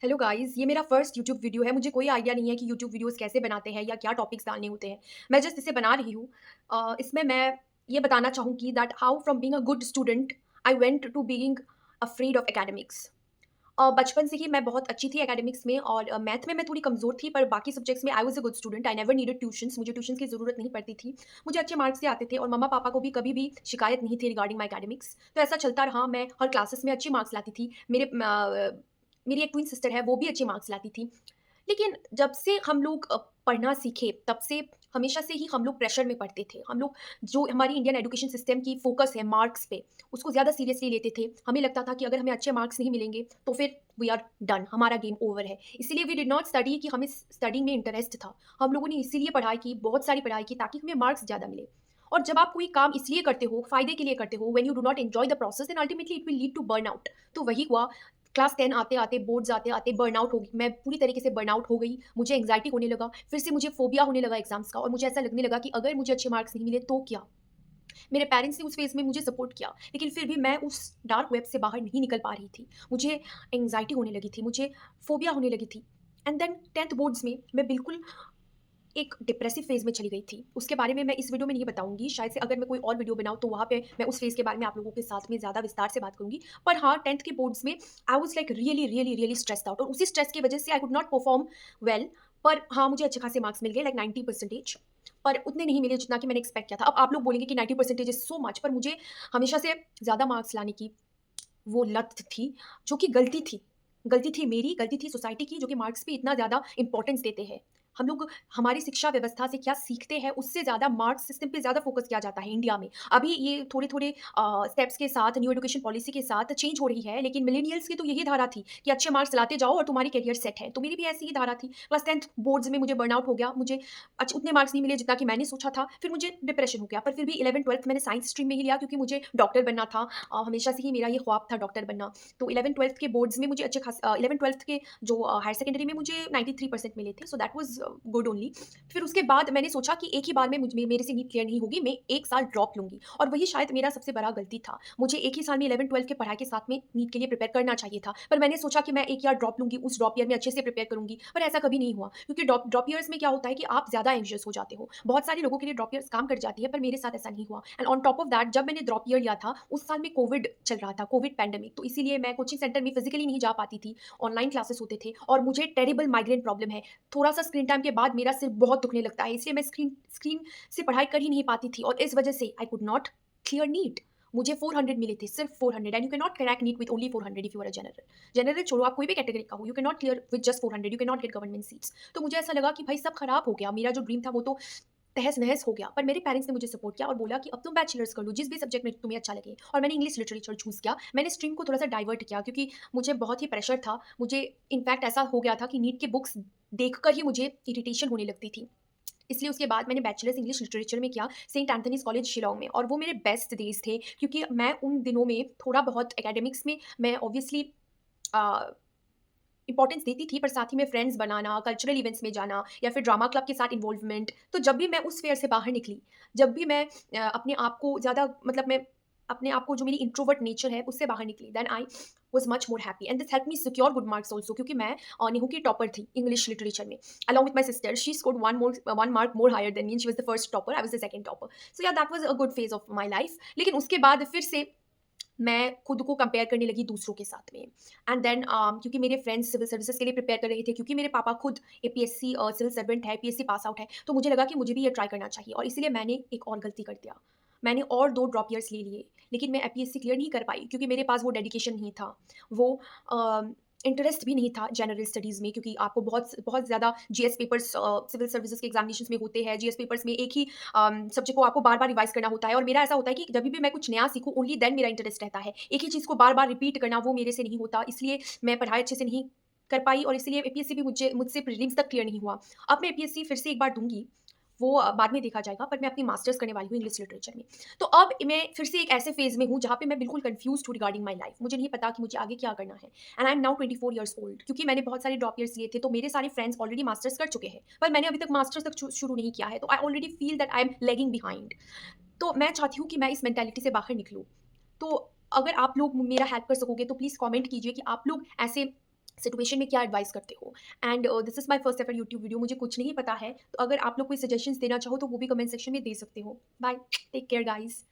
Hello guys, ये मेरा first YouTube video है। मुझे कोई आइडिया नहीं है कि यूट्यूब वीडियोस कैसे बनाते हैं या क्या टॉपिक्स डालने होते हैं। मैं जस्ट इसे बना रही हूँ। इसमें मैं ये बताना चाहूँगी that how from being a good student I went to being afraid of academics. बचपन से ही मैं बहुत अच्छी थी एकेडमिक्स में और मैथ में मैं थोड़ी कमज़ोर थी, पर बाकी सब्जेक्ट्स में I was a good student. I never needed tuitions. मुझे ट्यूशन्स की ज़रूरत नहीं पड़ती थी। मुझे अच्छे मार्क्स से आते थे और मम्मा-पापा को भी कभी भी शिकायत नहीं थी रिगार्डिंग माय एकेडमिक्स। तो ऐसा चलता रहा। मैं हर क्लासेस में अच्छे मार्क्स लाती थी। मेरी एक ट्विन सिस्टर है, वो भी अच्छे मार्क्स लाती थी। लेकिन जब से हम लोग पढ़ना सीखे, तब से हमेशा से ही हम लोग प्रेशर में पढ़ते थे। हम लोग जो हमारी इंडियन एजुकेशन सिस्टम की फ़ोकस है मार्क्स पे, उसको ज़्यादा सीरियसली लेते थे। हमें लगता था कि अगर हमें अच्छे मार्क्स नहीं मिलेंगे, तो फिर वी आर डन, हमारा गेम ओवर है। इसीलिए वी डिड नॉट स्टडी कि हमें स्टडी में इंटरेस्ट था। हम लोगों ने इसीलिए पढ़ाई की, बहुत सारी पढ़ाई की ताकि हमें मार्क्स ज़्यादा मिले। और जब आप कोई काम इसलिए करते हो, फ़ायदे के लिए करते हो, when you do not enjoy the process then ultimately it will lead to burnout. तो वही हुआ। क्लास 10 आते-आते, बोर्ड्स आते-आते बर्नआउट हो गई। मैं पूरी तरीके से बर्नआउट हो गई। मुझे एंग्ज़ायटी होने लगा, फिर से मुझे फ़ोबिया होने लगा एग्ज़ाम्स का और मुझे ऐसा लगने लगा कि अगर मुझे अच्छे मार्क्स नहीं मिले तो क्या? मेरे पेरेंट्स ने उस फ़ेज़ में मुझे सपोर्ट किया, लेकिन फिर भी मैं उस डार्क वेब से बाहर नहीं निकल पा रही थी। मुझे एंग्ज़ायटी होने लगी थी, मुझे फ़ोबिया होने लगी थी। एंड देन 10th बोर्ड्स में मैं बिल्कुल एक डिप्रेसिव फ़ेज़ में चली गई थी। उसके बारे में मैं इस वीडियो में नहीं बताऊँगी, शायद से अगर मैं कोई और वीडियो बनाऊँ तो वहाँ पे मैं उस फ़ेज़ के बारे में आप लोगों के साथ में ज़्यादा विस्तार से बात करूँगी। पर हाँ, 10th के बोर्ड्स में I was like really stressed out और उसी स्ट्रेस की वज़ह से I could not perform well. पर हाँ, मुझे अच्छे खासे मार्क्स मिल गए लाइक 90% पर उतने नहीं मिले जितना कि मैंने एक्सपेक्ट किया था। अब आप लोग बोलेंगे कि 90% इज़ सो मच, पर मुझे हमेशा से ज़्यादा मार्क्स लाने की वो लत थी, जो कि गलती थी। गलती थी मेरी, गलती थी सोसाइटी की जो कि मार्क्स पे इतना ज़्यादा इम्पोर्टेंस देते हैं। हम लोग हमारी शिक्षा व्यवस्था से क्या सीखते हैं, उससे ज़्यादा मार्क्स सिस्टम पे ज़्यादा फ़ोकस किया जाता है इंडिया में। अभी ये थोड़े-थोड़े स्टेप्स के साथ न्यू एजुकेशन पॉलिसी के साथ चेंज हो रही है, लेकिन मिलेनियल्स की तो यही धारा थी कि अच्छे मार्क्स लाते जाओ और तुम्हारी करियर सेट है। तो मेरी भी ऐसी ही धारा थी। क्लास 10th बोर्ड्स में मुझे बर्नआउट हो गया। मुझे उतने मार्क्स नहीं मिले जितना कि मैंने सोचा था। फिर मुझे डिप्रेशन हो गया, पर फिर भी 11th-12th मैंने साइंस स्ट्रीम में ही लिया क्योंकि मुझे डॉक्टर बनना था। हमेशा से ही मेरा ये ख्वाब था डॉक्टर बनना। तो 11th-12th के बोर्ड्स में मुझे 11th-12th के जो हायर सेकेंडरी में मुझे 93% मिले थे, so that was good only. फिर उसके बाद मैंने सोचा कि एक ही बार में मेरे से नीट क्लियर नहीं होगी, मैं 1 साल ड्रॉप लूँगी और वही शायद मेरा सबसे बड़ा गलती था। मुझे एक ही साल में 11th-12th की पढ़ाई के साथ में नीट के लिए प्रिपेयर करना चाहिए था, पर मैंने सोचा कि मैं 1 ईयर ड्रॉप लूँगी, उस ड्रॉप ईयर में अच्छे से प्रिपेयर करूँगी, पर ऐसा कभी नहीं हुआ क्योंकि ड्रॉप ईयर्स में क्या होता है कि आप ज़्यादा एंग्ज़ियस हो जाते हो। बहुत सारे लोगों के लिए ड्रॉप ईयर्स काम कर जाती है, पर मेरे साथ ऐसा नहीं हुआ and on top of that जब मैंने ड्रॉप ईयर लिया था, उस साल में कोविड चल रहा था, कोविड पैंडेमिक, तो इसीलिए मैं कोचिंग सेंटर में फिज़िकली नहीं जा पाती थी, ऑनलाइन क्लासेस होते थे और मुझे टेरिबल माइग्रेन प्रॉब्लम है। थोड़ा-सा स्क्रीन टाइम के बाद मेरा सिर बहुत दुखने लगता है, इसलिए मैं स्क्रीन स्क्रीन से पढ़ाई कर ही नहीं पाती थी और इस वजह से I could not clear NEET. मुझे 400 मिले थे, सिर्फ 400 and you can not crack NEET with only 400 if you are a general. General छोड़ो, आप कोई भी कैटेगरी का हो, you can not clear with just 400, you can not get government seats. तो मुझे ऐसा लगा कि भाई सब खराब हो गया, मेरा जो ड्रीम था वो तो तहस-नहस हो गया। पर मेरे पेरेंट्स ने मुझे सपोर्ट किया और बोला कि अब तुम बैचलर्स कर लो, जिस भी सब्जेक्ट में तुम्हें अच्छा लगे और मैंने इंग्लिश लिटरेचर चूज़ किया। मैंने स्ट्रीम को थोड़ा-सा डाइवर्ट किया क्योंकि मुझे बहुत ही प्रेशर था। मुझे इनफैक्ट ऐसा हो गया था कि नीट के बुक्स देखकर ही मुझे इरिटेशन होने लगती थी। इसलिए उसके बाद मैंने बैचलर्स इंग्लिश लिटरेचर में किया सेंट एंथनीज़ कॉलेज शिलांग में और वो मेरे बेस्ट डेज़ थे क्योंकि मैं उन दिनों में थोड़ा बहुत एकेडमिक्स में मैं ऑब्वियसली अ, इम्पोर्टेंस देती थी, पर साथ ही में फ्रेंड्स बनाना, कल्चरल इवेंट्स में जाना या फिर ड्रामा क्लब के साथ इन्वॉल्वमेंट, तो जब भी मैं उस फेयर से बाहर निकली, जब भी मैं अपने आप को ज़्यादा मतलब मैं अपने आप को जो मेरी इंट्रोवर्ट नेचर है, उससे बाहर निकली, then I was much more happy and this helped me secure good marks also क्योंकि मैं नेहू की टॉपर थी इंग्लिश लिटरेचर में, along with my sister, she scored 1 mark more higher than me and she was the first topper, I was the second topper. So yeah that was a good phase of my life. लेकिन उसके बाद फिर से मैं खुद को compare करने लगी दूसरों के साथ में एंड देन क्योंकि मेरे फ्रेंड्स सिविल सर्विसेज के लिए प्रिपेयर कर रहे थे क्योंकि मेरे पापा खुद एपीएससी सिविल सर्वेंट है, एपीएससी पास आउट है, तो मुझे लगा कि मुझे भी ये ट्राई करना चाहिए और इसीलिए मैंने एक और गलती कर दिया। मैंने और 2 ड्रॉप ईयर्स ले लिए, लेकिन मैं एपीएससी क्लियर नहीं कर पाई क्योंकि मेरे पास वो डेडिकेशन नहीं था। वो अ, इंटरेस्ट भी नहीं था जनरल स्टडीज़ में क्योंकि आपको बहुत बहुत ज़्यादा जीएस पेपर्स सिविल सर्विसेज के एग्जामिनेशंस में होते हैं। जीएस पेपर्स में एक ही सब्जेक्ट को आपको बार-बार रिवाइज़ करना होता है और मेरा ऐसा होता है कि जभी भी मैं कुछ नया सीखूँ ओनली देन मेरा इंटरेस्ट रहता है। एक ही चीज़ को बार-बार रिपीट करना वो मेरे से नहीं होता, इसलिए मैं पढ़ाई अच्छे से नहीं कर पाई और इसलिए एपीएससी भी मुझसे प्रीलिम्स तक क्लियर नहीं हुआ। अब मैं एपीएससी फिर से एक बार दूँगी, वो बाद में देखा जाएगा, पर मैं अपनी मास्टर्स करने वाली हूँ इंग्लिश लिटरेचर में। तो अब मैं फिर से एक ऐसे फ़ेज़ में हूँ जहाँ पे मैं बिल्कुल कन्फ्यूज़्ड हूँ रिगार्डिंग माय लाइफ़। मुझे नहीं पता कि मुझे आगे क्या करना है and I am now 24 years old क्योंकि मैंने बहुत सारे ड्रॉप ईयर्स लिए थे, तो मेरे सारे फ्रेंड्स ऑलरेडी मास्टर्स कर चुके हैं, पर मैंने अभी तक मास्टर्स तक शुरू नहीं किया है, तो I already feel that I am lagging behind. तो मैं चाहती हूँ कि मैं इस मेंटालिटी से बाहर निकलूँ। तो अगर आप लोग मेरा हेल्प कर सकोगे तो प्लीज़ कमेंट कीजिए कि आप लोग ऐसे सिचुएशन में क्या एडवाइस करते हो? And this is my first ever YouTube video, मुझे कुछ नहीं पता है, तो अगर आप लोग कोई सजेशंस देना चाहो तो वो भी कमेंट सेक्शन में दे सकते हो। Bye, take care guys.